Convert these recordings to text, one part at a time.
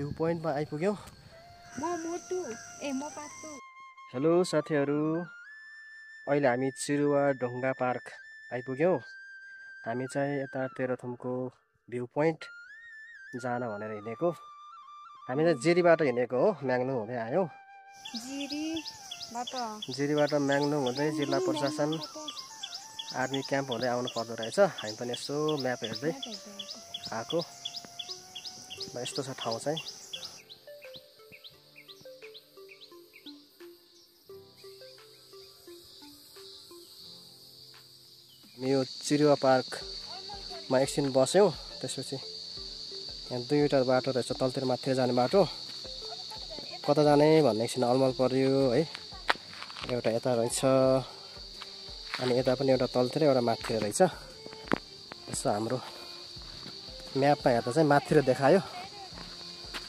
View पोइन्टमा आइपुग्यौँ। Hello साथीहरू, अहिले हामी चिरुवा ढुङ्गा पार्क आइपुग्यौँ। हामी चाहिँ यता तेह्रथुमको भ्यू पोइन्ट जान भनेर हिँडेको। हामी चाहिँ जिरीबाट हिँडेको हो, म्याङ्लुङ हुँदै आयौँ। जिरीबाट म्याङ्लुङ हुँदै जिल्ला प्रशासन आर्मी क्याम्प हुँदै आउनु पर्दो रहेछ। हामी पनि यसो म्याप हेर्दै आएको। यस्तो छ ठाउँ चाहिँ। यो चिरुवा पार्कमा एकछिन बस्यौँ। त्यसपछि यहाँ दुईवटा बाटो रहेछ, तलतिर माथि जाने बाटो। कता जाने भन्ने एकछिन अलमल पर्यो है। एउटा यता रहेछ अनि यता पनि एउटा तलतिर एउटा माथितिर रहेछ। यसो हाम्रो म्यापमा हेर्दा चाहिँ माथितिर देखायो।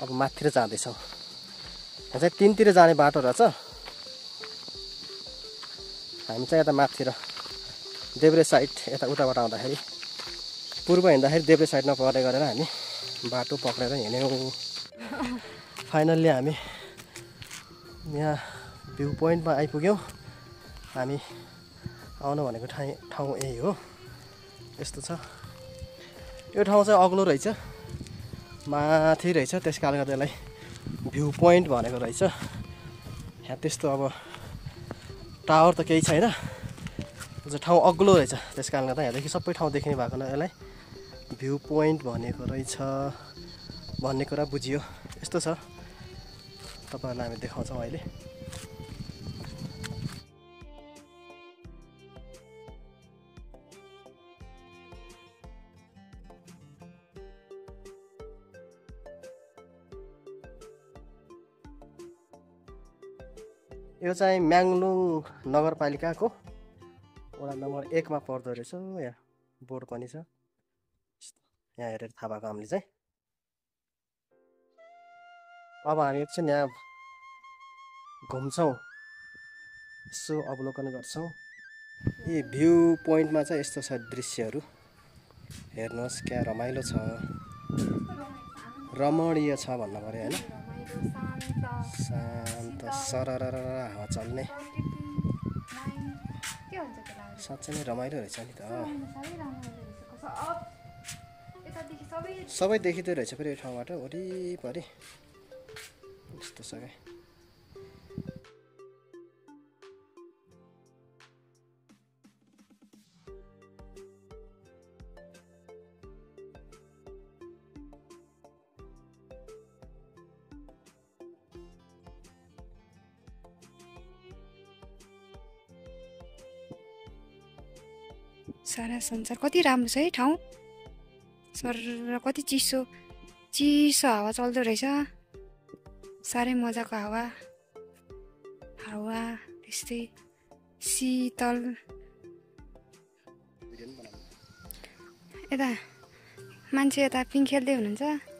अब माथितिर जाँदैछौँ। यहाँ चाहिँ तीनतिर जाने बाटो रहेछ। हामी चाहिँ यता माथितिर देब्रे साइड यता उताबाट आउँदाखेरि पूर्व हिँड्दाखेरि देब्रे साइडमा पर्ने गरेर हामी बाटो पक्रेर हिँड्यौँ। फाइनल्ली हामी यहाँ भ्यू पोइन्टमा आइपुग्यौँ। हामी आउनु भनेको ठाउँ यही हो। यस्तो छ। यो ठाउँ चाहिँ अग्लो रहेछ, माथि रहेछ, त्यस कारणले गर्दा यसलाई भ्यू पोइन्ट भनेको रहेछ। यहाँ त्यस्तो अब टावर त केही छैन, ठाउँ अग्लो रहेछ। त्यस कारणले गर्दा यहाँदेखि सबै ठाउँ देखिने भएको यसलाई भ्यू पोइन्ट भनेको रहेछ भन्ने कुरा बुझियो। यस्तो छ, तपाईँहरूलाई हामी देखाउँछौँ अहिले। यो चाहिँ म्याङ्लुङ नगरपालिकाको वडा नम्बर 1 मा पर्दो रहेछ। यहाँ बोर्ड पनि छ। यहाँ हेरेर थाहा भएको हामीले चाहिँ। अब हामी एकछिन यहाँ घुम्छौँ, यसो अवलोकन गर्छौँ। यी भ्यू पोइन्टमा चाहिँ यस्तो छ दृश्यहरू। हेर्नुहोस्, क्या रमाइलो छ, रमणीय छ भन्नु पऱ्यो होइन। शान्त सरर हावा चल्ने, साँच्चै नै रमाइलो रहेछ नि त। सबै देखिँदो रहेछ फेरि यो ठाउँबाट वरिपरि। यस्तो छ क्या। सारा संसार कति राम्रो छ है ठाउँ। सर कति चिसो चिसो हावा चल्दो रहेछ। साह्रै मजाको हावा त्यस्तै शीतल। यता मान्छे यता पिङ खेल्दै हुनुहुन्छ।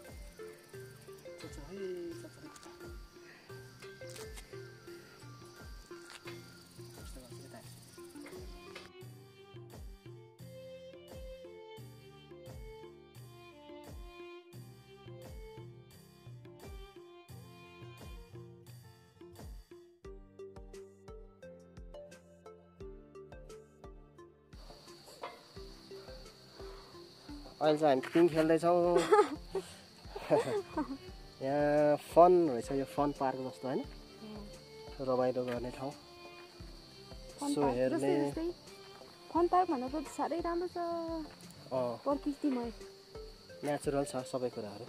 अहिले चाहिँ हामी पिङ खेल्दैछौँ। यहाँ फन रहेछ, यो फन पार्क जस्तो होइन, रमाइलो गर्ने ठाउँ, सो हेर्ने। फन पार्क भन्दा त साह्रै राम्रो छ, प्रकृतिमय, नेचुरल छ सबै कुराहरू।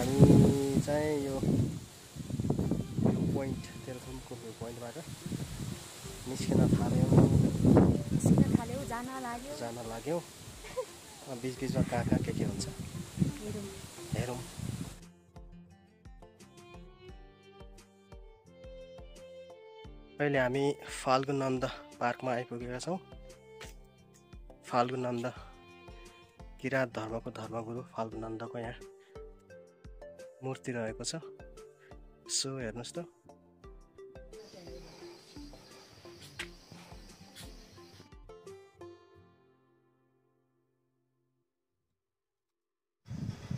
हामी चाहिँ यो भ्यू पोइन्ट तेह्रथुमको भ्यू पोइन्टबाट निस्किन थाल्यौँ जान लाग्यौँ बिचबिचमा कहाँ कहाँ के हुन्छ हेरौँ। अहिले हामी फाल्गुनन्द पार्कमा आइपुगेका छौँ। फाल्गुनन्द किराँत धर्मको धर्मगुरु फाल्गुनन्दको यहाँ मूर्ति रहेको छ। सो हेर्नुहोस् त,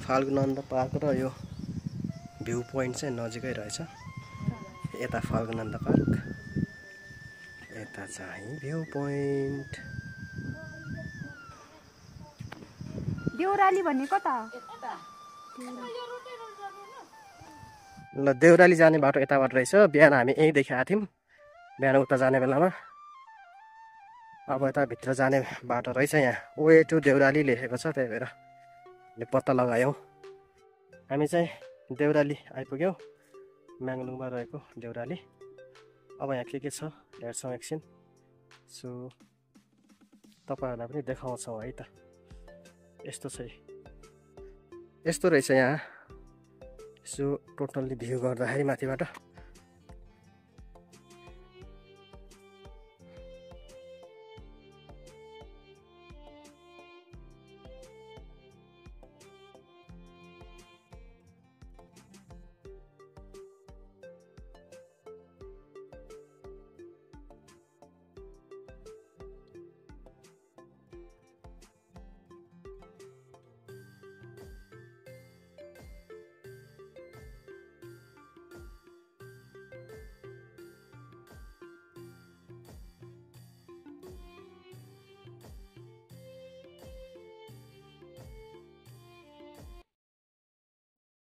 फाल्गुनन्द पार्क र यो भ्यू पोइन्ट चाहिँ नजिकै रहेछ। यता फाल्गुनन्द पार्क, यता चाहिँ भ्यू पोइन्ट। देउराली भनेको त ल देउराली जाने बाटो यताबाट रहेछ। बिहान हामी यहीँदेखि आएको थियौँ बिहान उता जाने बेलामा। अब यता भित्र जाने बाटो रहेछ। यहाँ वे टु देउराली लेखेको छ, त्यही भएर पत्ता लगायौँ। हामी चाहिँ देउराली आइपुग्यौँ, म्याङ्लुङमा रहेको देउराली। अब यहाँ के छ हेर्छौँ एकछिन। सो तपाईँहरूलाई पनि देखाउँछौँ है त। यस्तो रहेछ यहाँ। सो टोटल्ली भ्यू गर्दाखेरि माथिबाट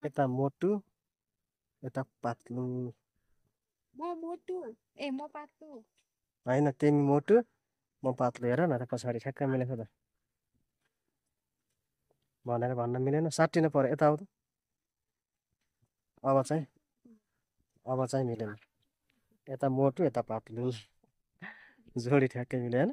यता मोटु यता पातलु। म मोटु म पातलु होइन, तिमी मोटु म पातलु। हेर न त पछाडि ठ्याक्कै मिलेको त भनेर भन्न मिलेन। साट्टिनु पर्यो यता आऊ त। अब चाहिँ मिलेन। यता मोटु यता पातलु, जोडी ठ्याक्कै मिलेन।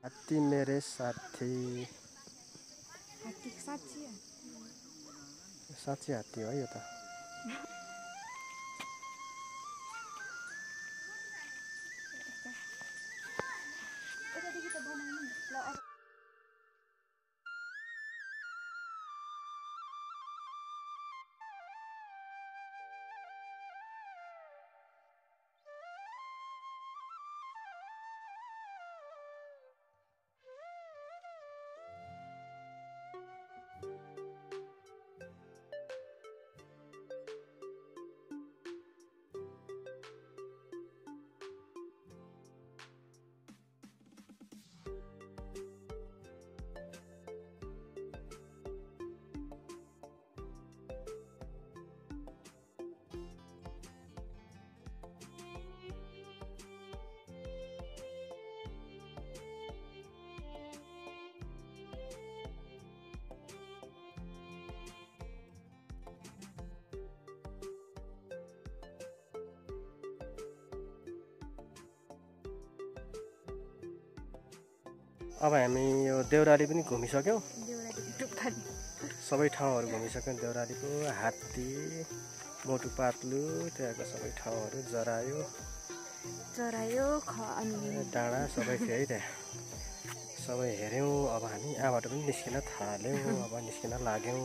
हात्ती मेरे साथी, साँच्ची हात्ती हो यो त। अब हामी यो देउराली पनि घुमिसक्यौँ। सबै ठाउँहरू घुमिसक्यौँ देउरालीको। हात्ती, मोटु पातलु, त्यहाँको सबै ठाउँहरू, जरायो डाँडा सबै थियो है त्यहाँ। सबै हेऱ्यौँ। अब हामी यहाँबाट पनि निस्किन थाल्यौँ। अब निस्किन लाग्यौँ।